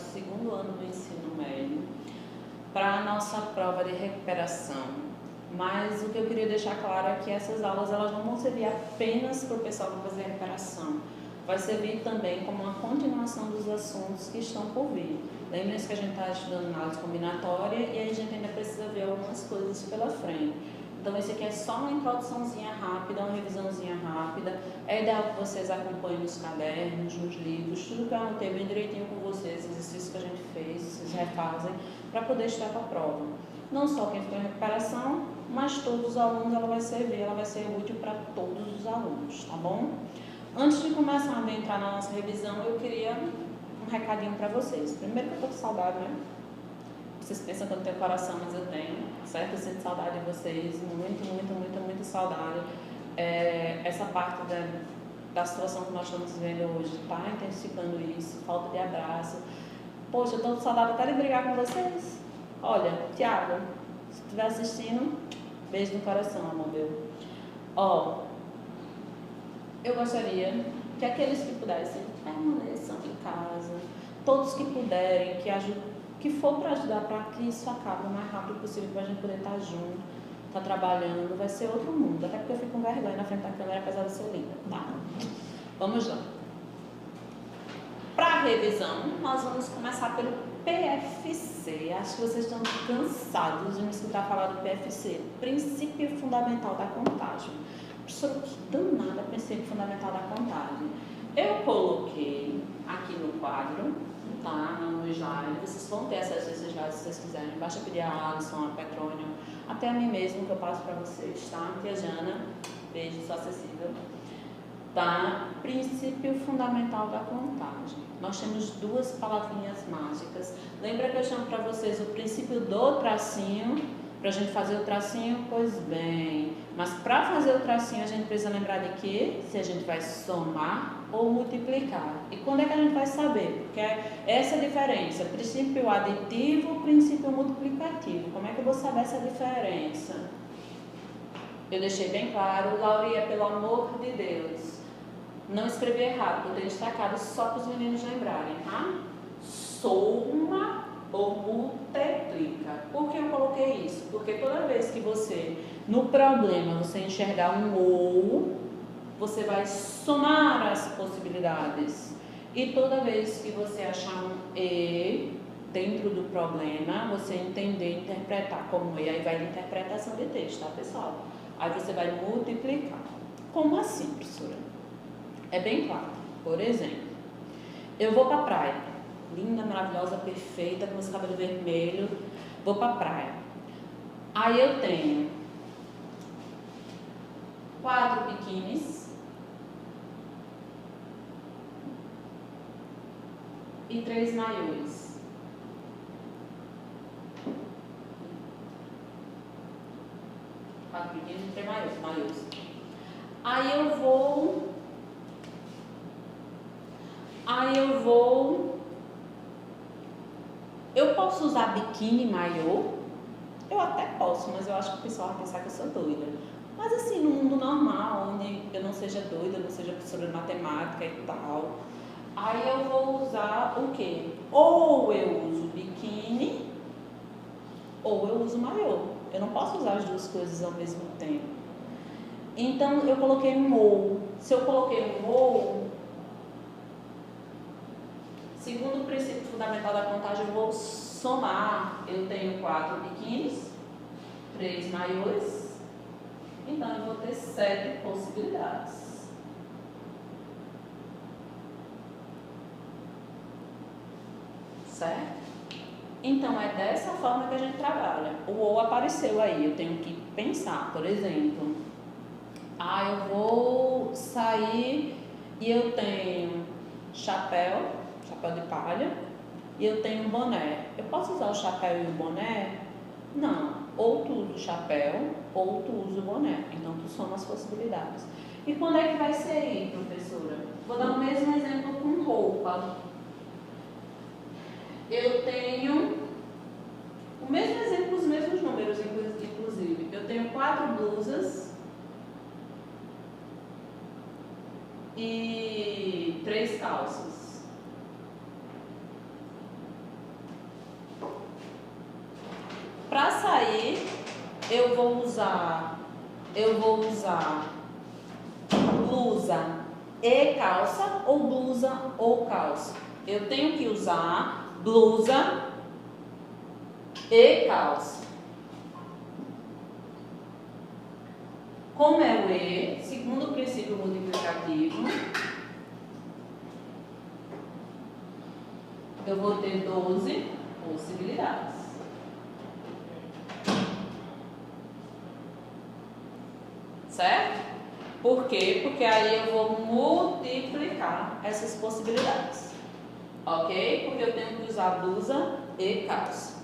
segundo ano do ensino médio, para a nossa prova de recuperação. Mas o que eu queria deixar claro é que essas aulas elas não vão servir apenas para o pessoal que vai fazer a recuperação. Vai servir também como uma continuação dos assuntos que estão por vir. Lembre-se que a gente está estudando análise combinatória e a gente ainda precisa ver algumas coisas pela frente. Então, esse aqui é só uma introduçãozinha rápida, uma revisãozinha rápida. É ideal que vocês acompanhem nos cadernos, nos livros, tudo que eu anotei bem direitinho com vocês, exercícios que a gente fez, vocês refazem, para poder estudar para a prova. Não só quem ficou em recuperação, mas todos os alunos ela vai servir, ela vai ser útil para todos os alunos, tá bom? Antes de começar a entrar na nossa revisão, eu queria um recadinho para vocês. Primeiro que eu tô com saudade, né? Vocês pensam que eu não tenho coração, mas eu tenho, certo? Eu sinto saudade de vocês, muita saudade. Essa parte da situação que nós estamos vivendo hoje está intensificando isso, falta de abraço. Poxa, eu tô com saudade até de brigar com vocês. Olha, Tiago, se estiver assistindo, beijo no coração, amor meu. Ó, eu gostaria que aqueles que pudessem permaneçam em casa, todos que puderem, que for para ajudar para que isso acabe o mais rápido possível, para a gente poder estar junto, estar trabalhando, vai ser outro mundo. Até porque eu fico com vergonha na frente da câmera, apesar de ser linda, tá? Vamos lá. Para a revisão, nós vamos começar pelo PFC. Acho que vocês estão cansados de me escutar falar do PFC, Princípio Fundamental da Contagem. Professor, que danada princípio fundamental da contagem. Eu coloquei aqui no quadro, tá? No slide. Vocês vão ter acesso a esses slides se vocês quiserem. Basta pedir a Alisson, a Petrônio, até a mim mesmo que eu passo para vocês, tá? Tia Jana, beijo, sou acessível. Tá? Princípio fundamental da contagem. Nós temos duas palavrinhas mágicas. Lembra que eu chamo para vocês o princípio do tracinho? Para a gente fazer o tracinho, pois bem. Mas para fazer o tracinho a gente precisa lembrar de que se a gente vai somar ou multiplicar. E quando é que a gente vai saber? Porque essa é a diferença. Princípio aditivo, princípio multiplicativo. Como é que eu vou saber essa diferença? Eu deixei bem claro, Lauria, pelo amor de Deus. Não escrevi errado, vou ter destacado só para os meninos lembrarem, tá? Soma ou multiplica. Por que eu coloquei isso? Porque toda vez que você, no problema, você enxergar um ou, você vai somar as possibilidades. E toda vez que você achar um e dentro do problema, você entender, interpretar como e, aí vai de interpretação de texto, tá, pessoal? Aí você vai multiplicar. Como assim, professora? É bem claro. Por exemplo, eu vou para a praia. Linda, maravilhosa, perfeita, com esse cabelo vermelho. Vou para a praia. Aí eu tenho 4 biquínis e 3 maiôs. Quatro biquínis e 3 maiôs. Aí eu vou. Eu posso usar biquíni e maiô? Eu até posso, mas eu acho que o pessoal vai pensar que eu sou doida. Mas assim, no mundo normal, onde eu não seja doida, não seja professora de matemática e tal, aí eu vou usar o quê? Ou eu uso biquíni, ou eu uso maiô. Eu não posso usar as duas coisas ao mesmo tempo. Então, eu coloquei um ou. Se eu coloquei um ou, segundo o princípio fundamental da contagem, eu vou somar. Eu tenho 4 biquínis, 3 maiôs, então eu vou ter 7 possibilidades. Certo? Então é dessa forma que a gente trabalha. O ou apareceu aí, eu tenho que pensar, por exemplo, eu vou sair e eu tenho chapéu de palha, e eu tenho um boné. Eu posso usar o chapéu e o boné? Não. Ou tu usa o chapéu, ou tu usa o boné. Então, tu soma as possibilidades. E quando é que vai ser aí, professora? Vou dar o mesmo exemplo com roupa. Eu tenho o mesmo exemplo, os mesmos números, inclusive. Eu tenho 4 blusas e 3 calças. aí eu vou usar blusa e calça ou blusa ou calça? Eu tenho que usar blusa e calça. Como é o E, segundo o princípio multiplicativo, eu vou ter 12 possibilidades. Certo? Por quê? Porque aí eu vou multiplicar essas possibilidades. Ok? Porque eu tenho que usar blusa e calça.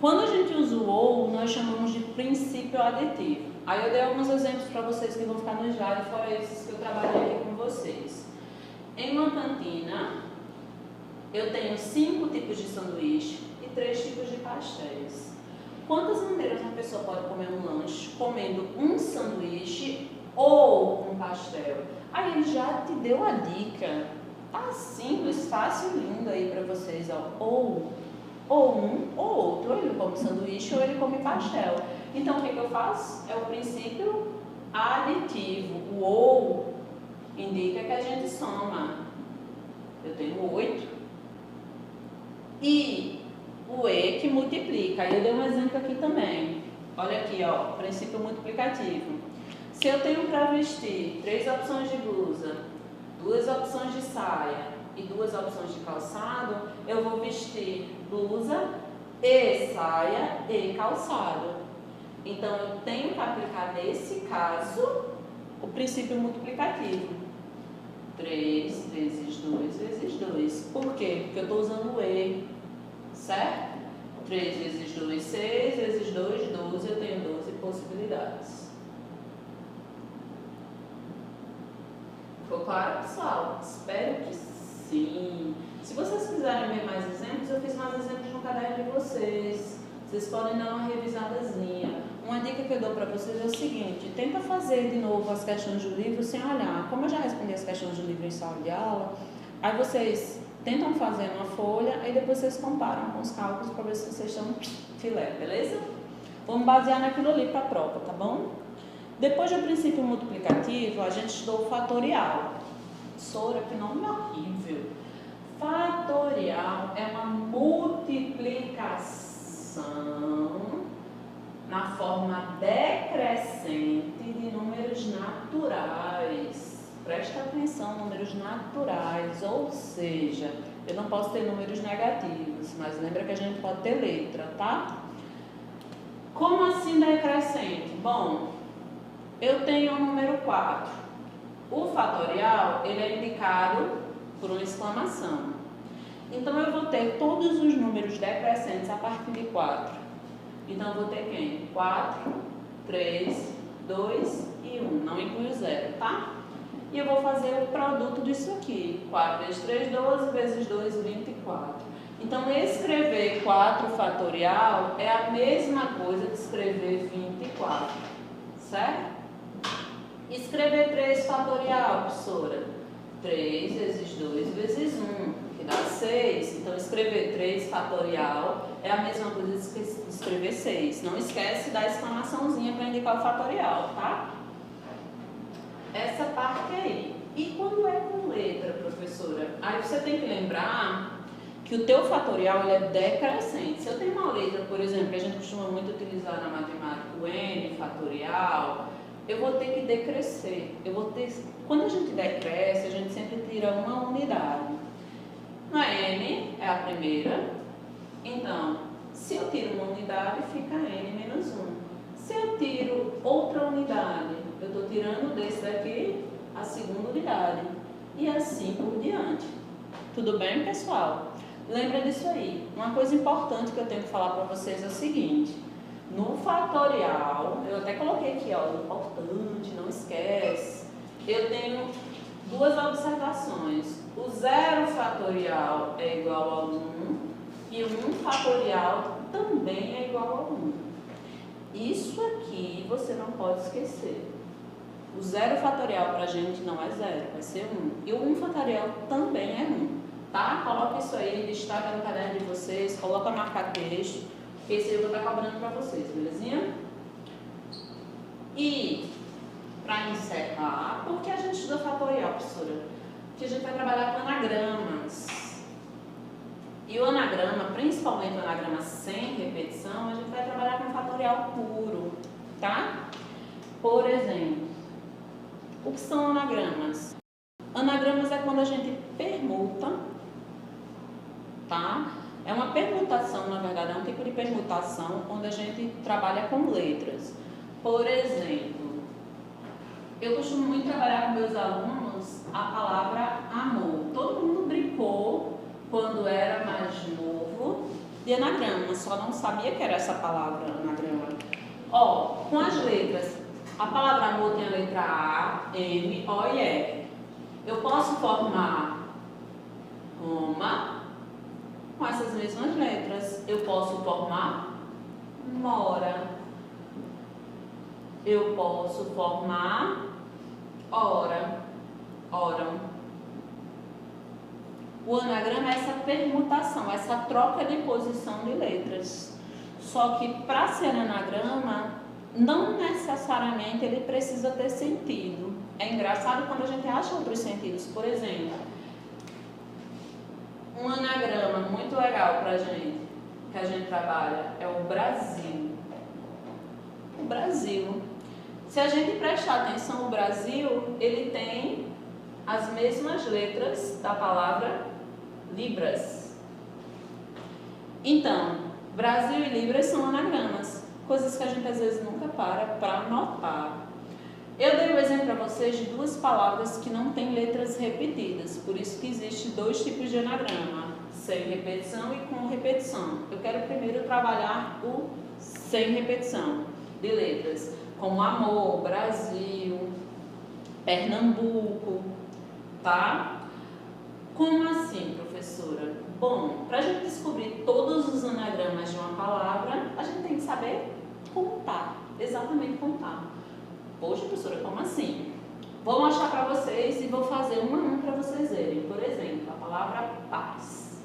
Quando a gente usa o ou, nós chamamos de princípio aditivo. Aí eu dei alguns exemplos para vocês que vão ficar no slide, fora esses que eu trabalhei aqui com vocês. Em uma cantina, eu tenho 5 tipos de sanduíche e 3 tipos de pastéis. Quantas maneiras uma pessoa pode comer um lanche comendo um sanduíche ou um pastel? Aí ele já te deu a dica. Tá simples, fácil e lindo aí para vocês, ó. Ou um ou outro. Ou ele come sanduíche ou ele come pastel. Então o que eu faço? É o princípio aditivo. O ou indica que a gente soma. Eu tenho 8. E o E que multiplica. Aí eu dei um exemplo aqui também. Olha aqui, ó, princípio multiplicativo. Se eu tenho para vestir 3 opções de blusa, 2 opções de saia e 2 opções de calçado, eu vou vestir blusa e saia e calçado. Então eu tenho que aplicar nesse caso o princípio multiplicativo. 3 vezes 2 vezes 2. Por quê? Porque eu estou usando o E. Certo? 3 vezes 2, 6, vezes 2, 12, eu tenho 12 possibilidades. Ficou claro, pessoal? Espero que sim. Se vocês quiserem ver mais exemplos, eu fiz mais exemplos no caderno de vocês. Vocês podem dar uma revisadazinha. Uma dica que eu dou para vocês é o seguinte: tenta fazer de novo as questões do livro sem olhar. Como eu já respondi as questões do livro em sala de aula, aí vocês tentam fazer uma folha e depois vocês comparam com os cálculos para ver se vocês estão filé, beleza? Vamos basear naquilo ali para a prova, tá bom? Depois do princípio multiplicativo, a gente estudou o fatorial. Sora, que nome horrível. Fatorial é uma multiplicação na forma decrescente de números naturais. Presta atenção, números naturais, ou seja, eu não posso ter números negativos, mas lembra que a gente pode ter letra, tá? Como assim decrescente? Bom, eu tenho o número 4. O fatorial, ele é indicado por uma exclamação. Então, eu vou ter todos os números decrescentes a partir de 4. Então, eu vou ter quem? 4, 3, 2 e 1. Não inclui o 0, tá? E eu vou fazer o produto disso aqui. 4 vezes 3, 12, vezes 2, 24. Então, escrever 4 fatorial é a mesma coisa que escrever 24. Certo? Escrever 3 fatorial, professora. 3 vezes 2 vezes 1, que dá 6. Então, escrever 3 fatorial é a mesma coisa que escrever 6. Não esquece da exclamaçãozinha para indicar o fatorial, tá? Essa parte aí. E quando é com letra, professora? Aí você tem que lembrar que o teu fatorial ele é decrescente. Se eu tenho uma letra, por exemplo, que a gente costuma muito utilizar na matemática, o n fatorial, eu vou ter que decrescer. Quando a gente decresce, a gente sempre tira uma unidade. Na n é a primeira. Então, se eu tiro uma unidade, fica n menos 1. Se eu tiro outra unidade, eu estou tirando desse daqui a segunda unidade. E assim por diante. Tudo bem, pessoal? Lembra disso aí. Uma coisa importante que eu tenho que falar para vocês é o seguinte. No fatorial, eu até coloquei aqui, ó, importante, não esquece. Eu tenho 2 observações. O 0 fatorial é igual a 1 e o 1 fatorial também é igual a 1. Isso aqui você não pode esquecer. O 0 fatorial para a gente não é 0, vai ser 1. E o 1 fatorial também é 1. Tá? Coloque isso aí, destaca no caderno de vocês, coloca marcar texto, que esse aí eu vou estar cobrando para vocês, belezinha? E, para encerrar, por que a gente estuda fatorial, professora? Porque a gente vai trabalhar com anagramas. E o anagrama, principalmente o anagrama sem repetição, a gente vai trabalhar com fatorial puro, tá? Por exemplo, o que são anagramas? Anagramas é quando a gente permuta, tá? É uma permutação, na verdade, é um tipo de permutação onde a gente trabalha com letras. Por exemplo, eu costumo muito trabalhar com meus alunos a palavra amor. Todo mundo brincou quando era mais novo de anagrama, só não sabia que era essa palavra anagrama. Ó, com as letras, a palavra amor tem a letra A, M, O e E. Eu posso formar uma com essas mesmas letras. Eu posso formar mora. Eu posso formar ora, oram. O anagrama é essa permutação, essa troca de posição de letras. Só que para ser anagrama, não necessariamente ele precisa ter sentido. É engraçado quando a gente acha outros sentidos. Por exemplo, um anagrama muito legal para a gente, que a gente trabalha, é o Brasil. O Brasil. Se a gente prestar atenção no Brasil, ele tem as mesmas letras da palavra Libras. Então, Brasil e Libras são anagramas, coisas que a gente às vezes nunca para anotar. Eu dei o exemplo para vocês de duas palavras que não têm letras repetidas, por isso que existe dois tipos de anagrama, sem repetição e com repetição. Eu quero primeiro trabalhar o sem repetição de letras, como amor, Brasil, Pernambuco, tá? Como assim, professora? Bom, para a gente descobrir todos os anagramas de uma palavra, a gente tem que saber contar, exatamente contar. Poxa, professora, como assim? Vou mostrar para vocês e vou fazer um a um para vocês verem. Por exemplo, a palavra paz.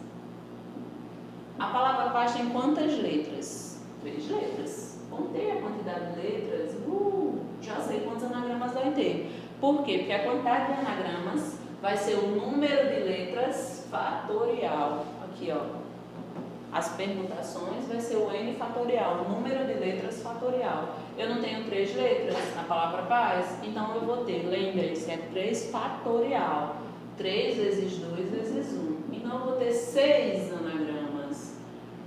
A palavra paz tem quantas letras? 3 letras. Contei a quantidade de letras. Já sei quantos anagramas vai ter. Por quê? Porque a quantidade de anagramas vai ser o número de letras fatorial. Aqui, ó. As permutações vai ser o N fatorial, o número de letras fatorial. Eu não tenho 3 letras na palavra paz, então eu vou ter, lembrem-se, é 3 fatorial. 3 vezes 2 vezes 1. Então eu vou ter 6 anagramas.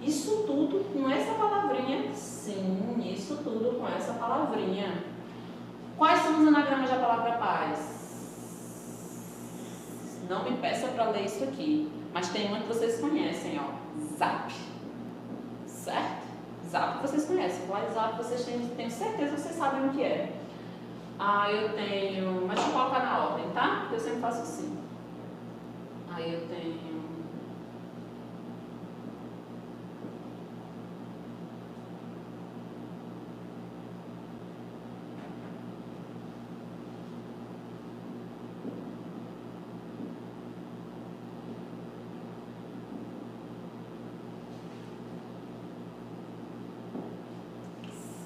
Isso tudo com essa palavrinha? Sim, isso tudo com essa palavrinha. Quais são os anagramas da palavra paz? Não me peça para ler isso aqui, mas tem uma que vocês conhecem, ó. Zap. Certo? Zap vocês conhecem. Falar de Zap vocês tenho certeza que vocês sabem o que é. Eu tenho... Mas deixa eu colocar na ordem, tá? Porque eu sempre faço assim. Aí eu tenho...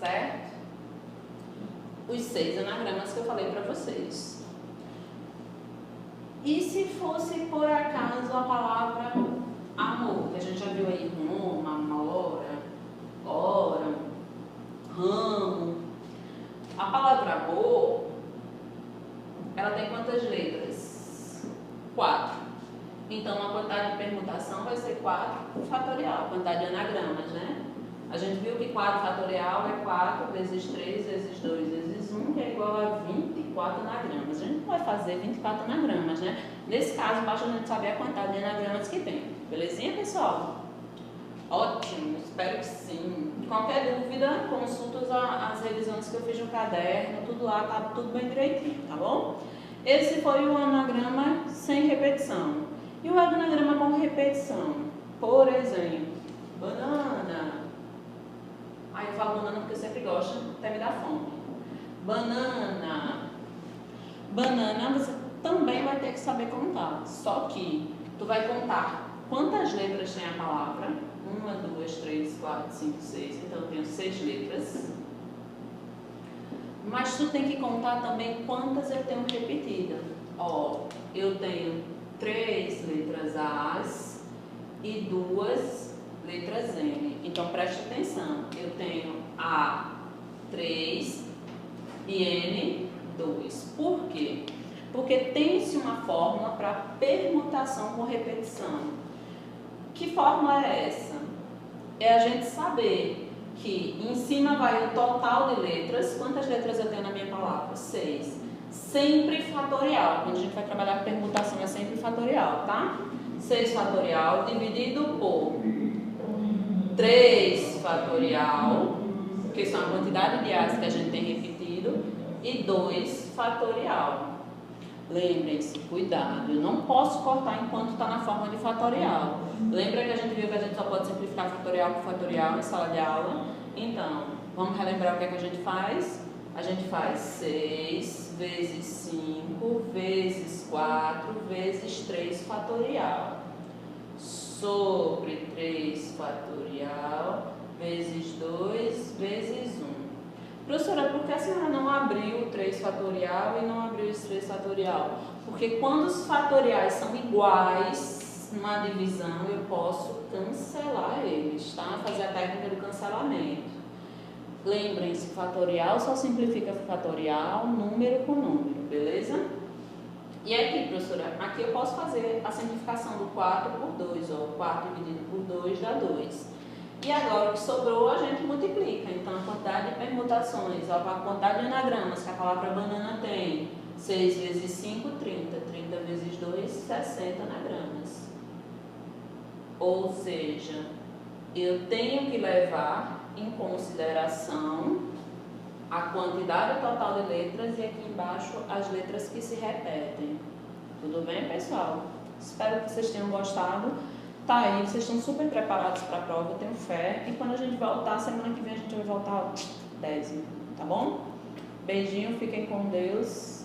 Certo? Os 6 anagramas que eu falei para vocês. E se fosse por acaso a palavra amor, que a gente já viu aí, Roma, Mora, Ora, Ramo. A palavra amor, ela tem quantas letras? 4. Então a quantidade de permutação vai ser 4 fatorial, a quantidade de anagramas, né? A gente viu que 4 fatorial é 4 vezes 3 vezes 2 vezes 1, que é igual a 24 anagramas. A gente não vai fazer 24 anagramas, né? Nesse caso, basta a gente saber a quantidade de anagramas que tem. Belezinha, pessoal? Ótimo, espero que sim. Qualquer dúvida, consulta as revisões que eu fiz no caderno, tudo lá, tá tudo bem direitinho, tá bom? Esse foi o anagrama sem repetição. E o anagrama com repetição? Por exemplo, banana. Aí eu falo banana porque eu sempre gosto, até me dá fome. Banana. Banana você também vai ter que saber contar. Só que tu vai contar quantas letras tem a palavra? 1, 2, 3, 4, 5, 6. Então eu tenho 6 letras. Mas tu tem que contar também quantas eu tenho repetida. Ó, eu tenho 3 letras A's e 2 letras N. Então preste atenção. Eu tenho A 3 e N 2. Por quê? Porque tem-se uma fórmula para permutação com repetição. Que fórmula é essa? É a gente saber que em cima vai o total de letras. Quantas letras eu tenho na minha palavra? 6. Sempre fatorial. Quando a gente vai trabalhar com permutação é sempre fatorial, tá? 6 fatorial dividido por 3 fatorial, que são a quantidade de A's que a gente tem repetido, e 2 fatorial. Lembrem-se, cuidado, eu não posso cortar enquanto está na forma de fatorial. Lembra que a gente viu que a gente só pode simplificar fatorial por fatorial em sala de aula? Então, vamos relembrar o que é que a gente faz? A gente faz 6 vezes 5 vezes 4 vezes 3 fatorial sobre 3 fatorial vezes 2 vezes 1. Professora, por que a senhora não abriu o 3 fatorial e não abriu esse 3 fatorial? Porque quando os fatoriais são iguais numa divisão, eu posso cancelar eles, tá? Fazer a técnica do cancelamento. Lembrem-se, fatorial só simplifica fatorial, número com número, beleza? E aqui, professora, aqui eu posso fazer a simplificação do 4 por 2, ó, 4 dividido por 2 dá 2. E agora o que sobrou a gente multiplica. Então a quantidade de permutações, a quantidade de anagramas que a palavra banana tem. 6 vezes 5, 30. 30 vezes 2, 60 anagramas. Ou seja, eu tenho que levar em consideração a quantidade total de letras e aqui embaixo as letras que se repetem. Tudo bem, pessoal? Espero que vocês tenham gostado. Tá aí, vocês estão super preparados para a prova, eu tenho fé. E quando a gente voltar, semana que vem a gente vai voltar 10, tá bom? Beijinho, fiquem com Deus.